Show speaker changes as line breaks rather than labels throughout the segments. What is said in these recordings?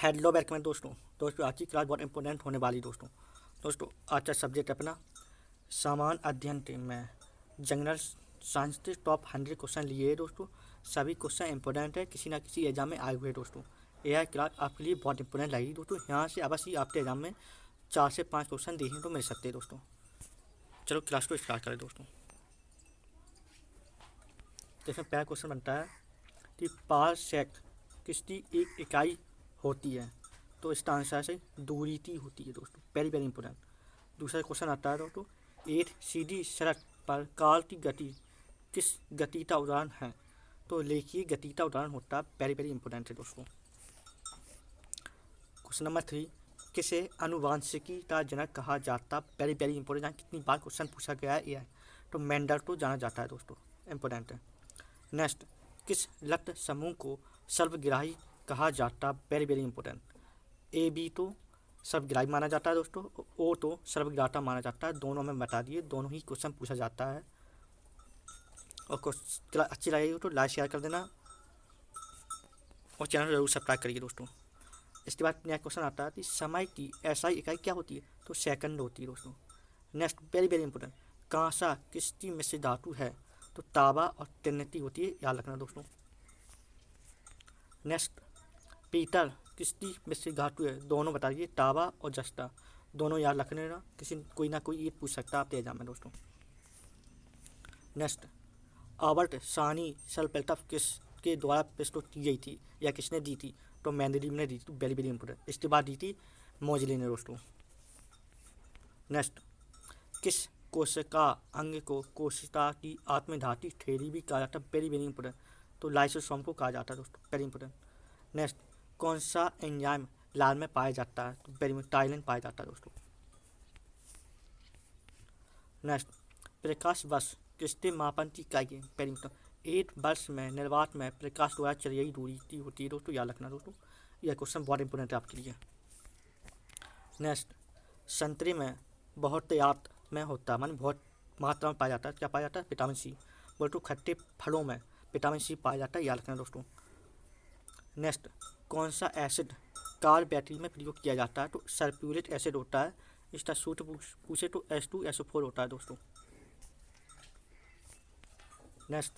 Hello welcome दोस्तों आज की क्लास बहुत इंपॉर्टेंट होने वाली दोस्तों आज का सब्जेक्ट अपना सामान्य अध्ययन टीम में जनरल साइंस के टॉप 100 क्वेश्चन लिए है दोस्तों। सभी क्वेश्चन इंपॉर्टेंट है, किसी ना किसी एग्जाम में आए हुए हैं दोस्तों। यह क्लास आपके लिए बहुत इंपॉर्टेंट लगेगी दोस्तों। यहाँ से अवश्य आपके एग्जाम में 4 से 5 क्वेश्चन देखने को मिल सकते हैं दोस्तों। चलो क्लास को स्टार्ट करें दोस्तों। इसमें पहला क्वेश्चन बनता है कि पारसेक किसकी एक इकाई होती है, तो इसका आंसर से दूरी होती है दोस्तों। Very very important. दूसरा क्वेश्चन आता है दोस्तों, एक सीधी सड़क पर कार की गति किस गति का उदाहरण है, तो लेखीय गति का उदाहरण होता है। वेरी वेरी इंपॉर्टेंट है दोस्तों। क्वेश्चन नंबर 3, किसे अनुवांशिकी का जनक कहा जाता। Very very important. कितनी बार क्वेश्चन पूछा गया है यह, तो मेंडल तो जाना जाता है दोस्तों, इंपॉर्टेंट है। नेक्स्ट, किस लट समूह को सर्वग्राही कहा जाता। Very very important. A B तो सर्वग्राही माना जाता है दोस्तों, ओ तो सर्वग्राता माना जाता है। दोनों में बता दिए, दोनों ही क्वेश्चन पूछा जाता है। और क्लास अच्छी लगेगी तो लाइक शेयर कर देना और चैनल जरूर सब्सक्राइब करिए दोस्तों। इसके बाद नया क्वेश्चन आता है कि समय की एसआई इकाई क्या होती है, तो सेकंड होती है दोस्तों। नेक्स्ट, वेरी वेरी इंपॉर्टेंट, कांसा किसकी मिश्र धातु है, तो तांबा और टिनती होती है, याद रखना दोस्तों। नेक्स्ट, पीतल किसकी मिश्र धातु है, दोनों बता दीजिए, तांबा और जस्ता। दोनों याद रखने ना, कोई ना कोई ये पूछ सकता है आपके एग्जाम में दोस्तों। नेक्स्ट, आवर्त सानी सल्पेटफ किसके द्वारा प्रस्तुत की गई थी या किसने दी थी, तो मैंडेलिव ने दी थी। Very very important. इसके बाद दी थी मोजली ने दोस्तों। नेक्स्ट, किस कोशिका अंग को कोशिका की आत्मघाती थ्योरी भी कहा जाता है। वेरी वेरी इंपॉर्टेंट, तो लाइसोसोम को कहा जाता है दोस्तों। Very important. नेक्स्ट, कौन सा एंजाइम लाल में पाया जाता है, तो वेरी टाइलिन पाया जाता है दोस्तों। नेक्स्ट, प्रकाश वर्ष किसके मापन की इकाई है। Very important. 1 वर्ष में निर्वात में प्रकाश द्वारा चली गई दूरी की होती है दोस्तों, याद रखना दोस्तों। यह क्वेश्चन बहुत इंपॉर्टेंट है आपके लिए। नेक्स्ट, संतरे में बहुत याद में होता है, मानी बहुत मात्रा में पाया जाता है। क्या पाया जाता है, विटामिन सी। बोल तो खट्टे फलों में विटामिन सी पाया जाता है, याद रखना दोस्तों। नेक्स्ट, कौन सा एसिड कार बैटरी में प्रयोग किया जाता है, तो सल्फ्यूरिक एसिड होता है। इसका सूत्र पूछे तो H2SO4 होता है दोस्तों। नेक्स्ट,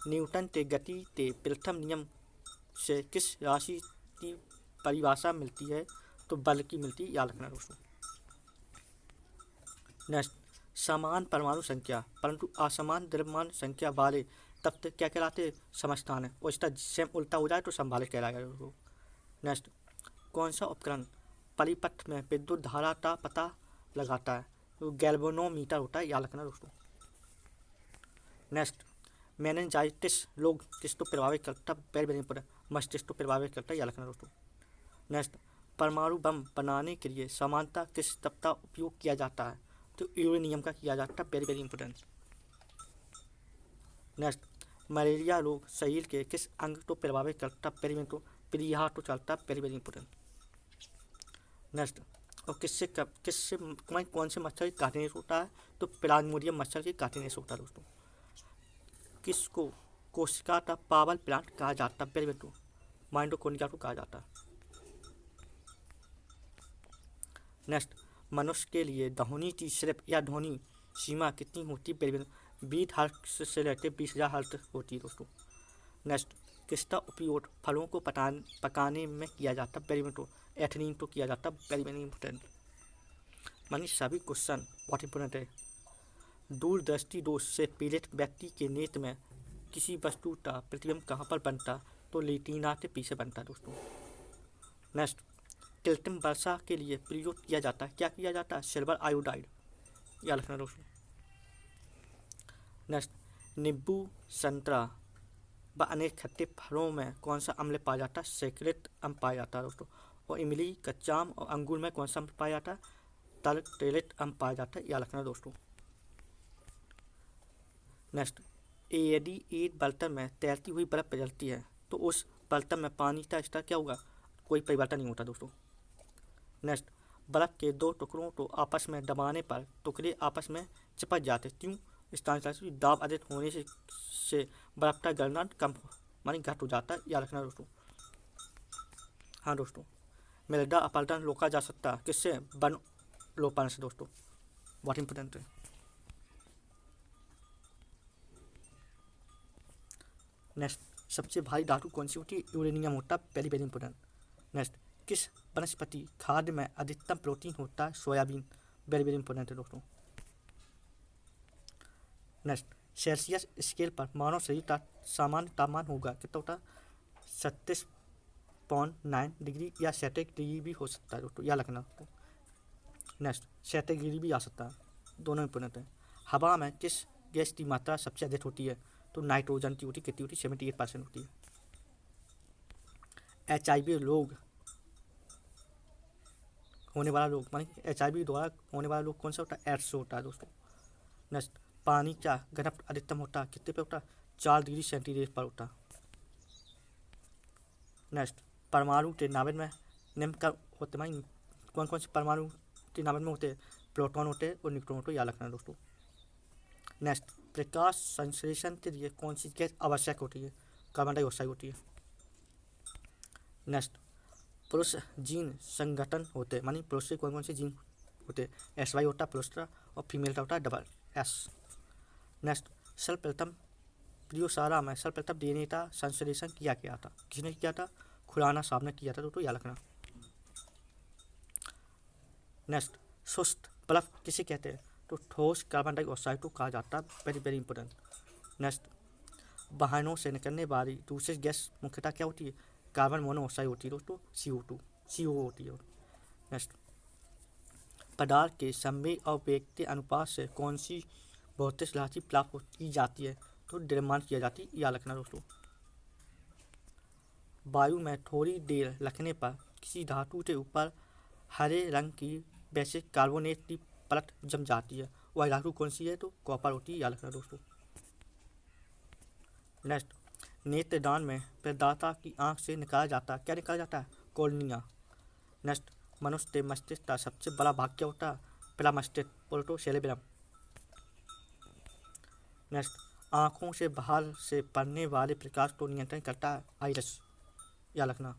न्यूटन के गति के प्रथम नियम से किस राशि की परिभाषा मिलती है, तो बल की मिलती है, याद रखना दोस्तों। नेक्स्ट, समान परमाणु संख्या परंतु असमान द्रव्यमान संख्या वाले तत्व क्या कहलाते, समस्थान है। और इसका सेम उल्टा हो जाए तो संभावित कहलाएगा दोस्तों। नेक्स्ट, कौन सा उपकरण परिपथ में विद्युत धारा का पता लगाता है, तो गैल्वेनोमीटर होता है, याद रखना दोस्तों। नेक्स्ट, मेनिंजाइटिस लोग किसको प्रभावित करता है। वेरी वेरी इंपॉर्टेंट, मस्तिष्क को प्रभावित करता है, याद रखना दोस्तों। नेक्स्ट, परमाणु बम बनाने के लिए समानता किस तत्व का उपयोग किया जाता है, तो यूरेनियम का किया जाता है। Very very important. Next, malaria रोग शरीर के किस अंग को प्रभावित करता है, वेरी वेरी तो प्लीहा तो चलता है, वेरी वेरी इंपॉर्टेंट। नेक्स्ट, और किससे कौन से मच्छर के काटने से होता है, तो प्लाज्मोडियम मच्छर के काटने से होता है दोस्तों। किसको कोशिका का पावर प्लांट कहा जाता है, वेरी वेरी तो माइटोकॉन्ड्रिया को कहा जाता है। नेक्स्ट, मनुष्य के लिए ध्वनि की सिर्फ या ध्वनि सीमा कितनी होती है, वेरी वेरी 20 हर्ट्ज से लेकर 20,000 हर्ट्ज होती है दोस्तों। नेक्स्ट, किसका उपयोग फलों को पकाने में किया जाता है, वेरी वेरी तो एथलीन तो किया जाता है, वेरी वेरी इंपॉर्टेंट। मानी सभी क्वेश्चन बहुत इंपॉर्टेंट है। दूरदृष्टि दोष से पीड़ित व्यक्ति के नेत्र में किसी वस्तु का प्रतिबिंब कहाँ पर बनता, तो रेटिना के पीछे बनता है दोस्तों। नेक्स्ट, कृत्रिम वर्षा के लिए प्रयोग किया जाता है, क्या किया जाता है, सिल्वर आयोडाइड, याद रखना दोस्तों। नेक्स्ट, नींबू संतरा व अनेक खट्टे फलों में कौन सा अम्ल पाया जाता है, सैकरेट अम्ल पाया जाता है दोस्तों। और इमली कच्चा आम और अंगूर में कौन सा अम्ल पाया जाता है, टर्टेलेट अम्ल पाया जाता है, याद रखना दोस्तों। नेक्स्ट, यदि एक बर्तन में तैरती हुई बर्फ पिघलती है, तो उस बर्तन में पानी का स्तर क्या होगा, कोई परिवर्तन नहीं होता दोस्तों। नेक्स्ट, बर्फ के 2 टुकड़ों को आपस में दबाने पर टुकड़े आपस में चिपक जाते, क्यों, स्थान दाब अधिक होने से बर्फ का गलना कम मानी घट हो जाता है, याद रखना दोस्तों। हाँ दोस्तों, मृदा अपरदन रोका जा सकता है किससे? वन रोपण से दोस्तों, बहुत इंपॉर्टेंट है। नेक्स्ट, सबसे भारी धातु कौन सी होती है? यूरेनियम होता है, वेरी वेरी इंपॉर्टेंट। नेक्स्ट, किस वनस्पति खाद्य में अधिकतम प्रोटीन होता है? सोयाबीन, वेरी वेरी इंपॉर्टेंट है दोस्तों। नेक्स्ट, सेल्सियस स्केल पर मानव शरीर का सामान्य तापमान होगा कितना होता है? 37.9 डिग्री या 67 डिग्री भी हो सकता है दोस्तों, याद रखना। नेक्स्ट, 67 डिग्री भी आ सकता है, दोनों इंपॉर्टेंट है। हवा में किस गैस की मात्रा सबसे अधिक होती है? तो नाइट्रोजन की होती, कितनी होती? 78% होती है। HIV रोग होने वाला रोग मानी HIV द्वारा होने वाला रोग कौन सा होता है? एड्स होता है दोस्तों। नेक्स्ट, पानी का घनत्व अधिकतम होता है कितने पे होता है? 4 डिग्री सेंटीग्रेड पर होता है। नेक्स्ट, परमाणु के नाभिक में निम्न का होते हैं, कौन कौन से परमाणु के नाभिक में होते हैं? प्रोटॉन होते हैं और न्यूट्रॉन होते हैं, याद रखना दोस्तों। नेक्स्ट, प्रकाश संश्लेषण के लिए कौन सी गैस आवश्यक होती है? कार्बन डाइऑक्साइड होती है। नेक्स्ट, पुरुष जीन संगठन होते हैं, मानी पुरुष के कौन कौन से जीन होते हैं? SY होता है पुरुष का, और फीमेल का होता है SS। नेक्स्ट, सर्वप्रथम प्रयोगशाला में सर्वप्रथम DNA का संश्लेषण किया गया था, किसने किया था? खुराना साहब ने किया था दोस्तों, याद रखना। नेक्स्ट, सुस्त बर्फ किसे कहते हैं? तो ठोस कार्बन डाइऑक्साइड को कहा जाता है, वेरी वेरी इंपॉर्टेंट। नेक्स्ट, वाहनों से निकलने वाली दूसरी गैस मुख्यतः क्या होती है? कार्बन मोनोऑक्साइड होती है दोस्तों, CO होती है। नेक्स्ट, पदार्थ के संवेग और वेग के अनुपात से कौन सी भौतिक राशि प्राप्त की जाती है? तो द्रव्यमान किया जाती है, याद रखना दोस्तों। वायु में थोड़ी देर रखने पर किसी धातु के ऊपर हरे रंग की वैसे कार्बोनेट की परत जम जाती है, वह धातु कौन सी है? तो कॉपर होती है, याद रखना दोस्तों। नेक्स्ट, नेत्रदान में प्रदाता की आंख से निकाला जाता है, क्या निकाला जाता है? कॉर्निया। नेक्स्ट, मनुष्य के मस्तिष्क का सबसे बड़ा भाग क्या होता है? पहला मस्तिष्क, बोलो सेरेब्रम। नेक्स्ट, आँखों से बाहर से पड़ने वाले प्रकाश को नियंत्रण करता है आइरिस, याद रखना।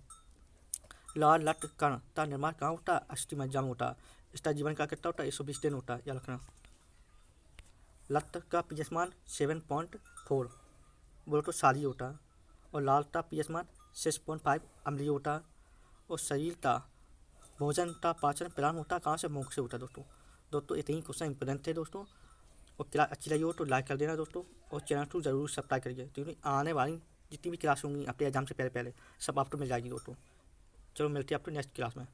लाल रक्त कण का निर्माण कहाँ होता है? अस्थिमज्जा में होता है। इसका जीवन काल कितना होता है? 120 दिन होता है, याद रखना। रक्त का pH मान 7.4 बोलो तो क्षारीय होता है, और लाल का pH मान 6.5 अम्लीय होता है। और शरीर का भोजन का पाचन प्रदान होता है कहाँ से? मुख से होता है दोस्तों इतनी क्वेश्चन इंपॉर्टेंट थे दोस्तों। और क्लास अच्छी लगी हो तो लाइक कर देना दोस्तों, और चैनल को जरूर सब्सक्राइब करिए, क्योंकि आने वाली जितनी भी क्लास होंगी अपने एग्जाम से पहले सब आपको मिल जाएगी दोस्तों। चलो मिलते हैं आपको नेक्स्ट क्लास में।